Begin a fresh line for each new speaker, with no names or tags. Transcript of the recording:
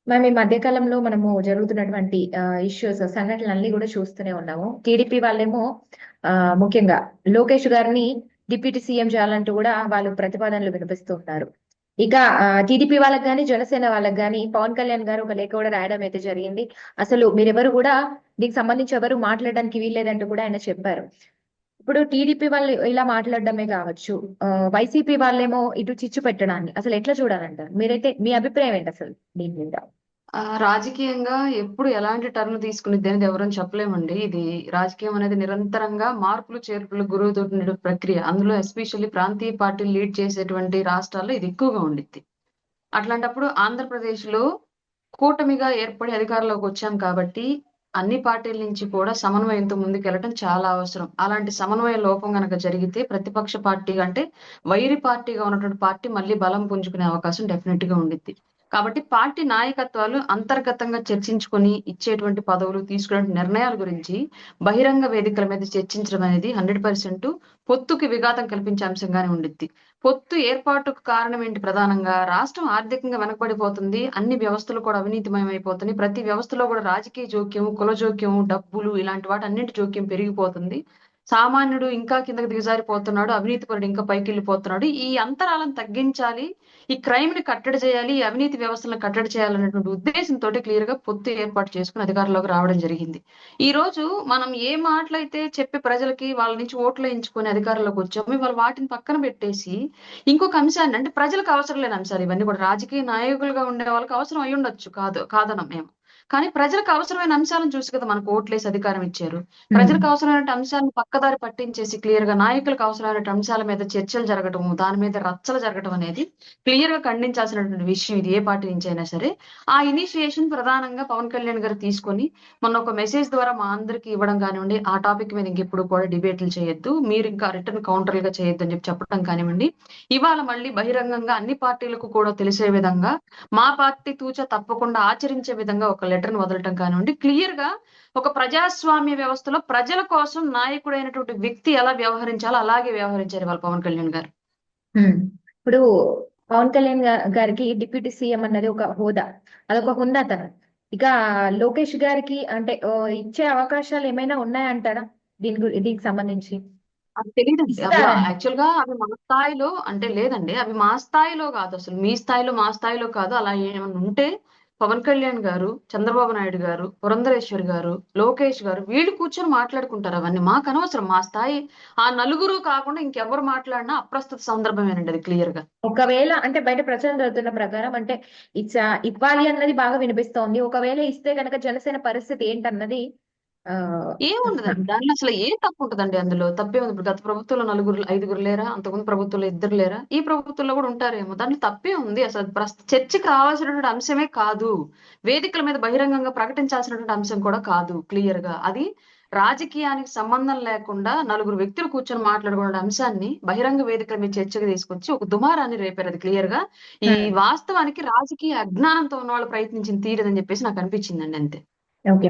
మనం ఈ మధ్య కాలంలో మనము జరుగుతున్నటువంటి ఇష్యూస్ సంఘటనలన్నీ కూడా చూస్తూనే ఉన్నాము. టీడీపీ వాళ్ళేమో ముఖ్యంగా లోకేష్ గారిని డిప్యూటీ సీఎం చేయాలంటూ కూడా వాళ్ళు ప్రతిపాదనలు వినిపిస్తూ ఉన్నారు. ఇక టీడీపీ వాళ్ళకి గాని, జనసేన వాళ్ళకి గాని పవన్ కళ్యాణ్ గారు ఒక లేఖ కూడా రాయడం అయితే జరిగింది. అసలు మీరెవరు కూడా దీనికి సంబంధించి ఎవరు మాట్లాడడానికి వీల్లేదంటూ కూడా ఆయన చెప్పారు. ఇప్పుడు టీడీపీ వాళ్ళు ఇలా మాట్లాడడమే కావచ్చు. వైసీపీ వాళ్ళేమో ఇటు చిచ్చు పెట్టడాన్ని అసలు ఎట్లా చూడాలంటారు? మీరైతే మీ అభిప్రాయం ఏంటి అసలు దీని మీద?
రాజకీయంగా ఎప్పుడు ఎలాంటి టర్న్ తీసుకునిద్ది అనేది ఎవరని చెప్పలేమండి. ఇది రాజకీయం అనేది నిరంతరంగా మార్పులు, చేర్పులు గురవుతుండే ప్రక్రియ. అందులో ఎస్పెషల్లీ ప్రాంతీయ పార్టీలు లీడ్ చేసేటువంటి రాష్ట్రాల్లో ఇది ఎక్కువగా ఉండిద్ది. అట్లాంటప్పుడు ఆంధ్రప్రదేశ్‌లో కూటమిగా ఏర్పడి అధికారంలోకి వచ్చాం కాబట్టి, అన్ని పార్టీల నుంచి కూడా సమన్వయంతో ముందుకెళ్ళటం చాలా అవసరం. అలాంటి సమన్వయ లోపం గనక జరిగితే ప్రతిపక్ష పార్టీ అంటే వైరి పార్టీగా ఉన్నటువంటి పార్టీ మళ్ళీ బలం పుంజుకునే అవకాశం డెఫినెట్‌గా ఉండిద్ది. కాబట్టి పార్టీ నాయకత్వాలు అంతర్గతంగా చర్చించుకొని ఇచ్చేటువంటి పదవులు, తీసుకునే నిర్ణయాల గురించి బహిరంగ వేదికల మీద చర్చించడం అనేది 100% పొత్తుకి విఘాతం కల్పించే అంశంగానే ఉండిద్ది. పొత్తు ఏర్పాటుకు కారణం ఏంటి ప్రధానంగా? రాష్ట్రం ఆర్థికంగా వెనకబడిపోతుంది. అన్ని వ్యవస్థలు కూడా అవినీతిమయమైపోతున్నాయి. ప్రతి వ్యవస్థలో కూడా రాజకీయ జోక్యం, కుల జోక్యం, డబ్బులు ఇలాంటి వాటన్నిటి జోక్యం పెరిగిపోతుంది. సామాన్యుడు ఇంకా కిందకి దిగజారిపోతున్నాడు. అవినీతిపరుడు ఇంకా పైకెళ్ళిపోతున్నాడు. ఈ అంతరాలను తగ్గించాలి. ఈ క్రైమ్‌ని కట్టడి చేయాలి. ఈ అవినీతి వ్యవస్థలను కట్టడి చేయాలనేటువంటి ఉద్దేశంతోటి క్లియర్‌గా పొత్తు ఏర్పాటు చేసుకొని అధికారంలోకి రావడం జరిగింది. ఈరోజు మనం ఏ మాటలైతే చెప్పి ప్రజలకి వాళ్ళ నుంచి ఓట్లేయించుకొని అధికారంలోకి వచ్చామో, ఇవాళ వాటిని పక్కన పెట్టేసి ఇంకొక అంశాన్ని అంటే ప్రజలకు అవసరం లేని అంశాలు ఇవన్నీ కూడా రాజకీయ నాయకులుగా ఉండే వాళ్ళకి అవసరం అయ్యుండొచ్చు. కాదనం మేము. కానీ ప్రజలకు అవసరమైన అంశాలను చూసి కదా మనకు ఓట్లేసి అధికారం ఇచ్చారు.
ఉమ్.
ప్రజలకు అవసరమైన అంశాలను పక్కదారి పట్టించేసి క్లియర్‌గా నాయకులకు అవసరమైన అంశాల మీద చర్చలు జరగటము, దాని మీద రచ్చలు జరగటం అనేది క్లియర్‌గా ఖండించాల్సినటువంటి విషయం ఇది ఏ పార్టీ నుంచి అయినా సరే. ఆ ఇనిషియేషన్ ప్రధానంగా పవన్ కళ్యాణ్ గారు తీసుకొని మొన్న ఒక మెసేజ్ ద్వారా మా అందరికి ఇవ్వడం కానివ్వండి, ఆ టాపిక్ మీద ఇంకెప్పుడు కూడా డిబేట్లు చేయొద్దు. మీరు ఇంకా రిటర్న్ కౌంటర్‌లుగా చేయొద్దు అని చెప్పడం కానివ్వండి. ఇవాళ మళ్ళీ బహిరంగంగా అన్ని పార్టీలకు కూడా తెలిసే విధంగా మా పార్టీ తూచా తప్పకుండా ఆచరించే విధంగా ఒక లెటర్‌ని వదలటం కానివ్వండి. క్లియర్‌గా ఒక ప్రజాస్వామ్య వ్యవస్థలో ప్రజల కోసం నాయకుడైనటువంటి వ్యక్తి ఎలా వ్యవహరించాలో అలాగే వ్యవహరించారు ఇవాళ పవన్ కళ్యాణ్ గారు.
ఉమ్. ఇప్పుడు పవన్ కళ్యాణ్ గారికి డిప్యూటీ సీఎం అన్నది ఒక హోదా, అదొక హుందాతనం. ఇక లోకేష్ గారికి అంటే ఇచ్చే అవకాశాలు ఏమైనా ఉన్నాయంటారా? దీనికి సంబంధించి
అది తెలీదండి.
ఇస్తారని.
యాక్చువల్‌గా అవి మా స్థాయిలో అంటే లేదండి. అవి మా స్థాయిలో గాదసలు. మీ స్థాయిలో, మా స్థాయిలో కాదు. అలా ఏమన్నా ఉంటే పవన్ కళ్యాణ్ గారు, చంద్రబాబు నాయుడు గారు, పురంధరేశ్వరి గారు, లోకేష్ గారు వీళ్ళు కూర్చొని మాట్లాడుకుంటారు అవన్నీ. మాకనవసరం. మా స్థాయి ఆ నలుగురు కాకుండా ఇంకెవ్వరు మాట్లాడినా అప్రస్తుత సందర్భమేనండి అది క్లియర్‌గా.
ఒకవేళ అంటే బయట ప్రచారం జరుగుతున్న ప్రకారం అంటే ఇవ్వాలి అన్నది బాగా వినిపిస్తోంది. ఒకవేళ ఇస్తే గనక జనసేన పరిస్థితి ఏంటన్నది ఆ
ఏముండదండి. దాంట్లో అసలు ఏం తప్పుంటదండి అందులో. తప్పేముంది. ఇప్పుడు గత ప్రభుత్వంలో నలుగురు, ఐదుగురు లేరా? అంతకుముందు ప్రభుత్వంలో ఇద్దరు లేరా? ఈ ప్రభుత్వంలో గూడా ఉంటారేమో. దాంట్లో తప్పేముంది. అసలు చర్చకి రావాల్సినటువంటి అంశమే కాదు. వేదికల మీద బహిరంగంగా ప్రకటించాల్సినటువంటి అంశం కూడా కాదు క్లియర్‌గా. అది రాజకీయానికి సంబంధం లేకుండా నలుగురు వ్యక్తులు కూర్చొని మాట్లాడుకునే అంశాన్ని బహిరంగ వేదికల మీద చర్చకు తీసుకొచ్చి ఒక దుమారాన్ని రేపారు అది క్లియర్‌గా. ఈ వాస్తవానికి రాజకీయ అజ్ఞానంతో ఉన్నవాళ్ళు ప్రయత్నించిన తీరదని జెప్పేసి నాకనిపించిందండి అంతే.
ఓకే.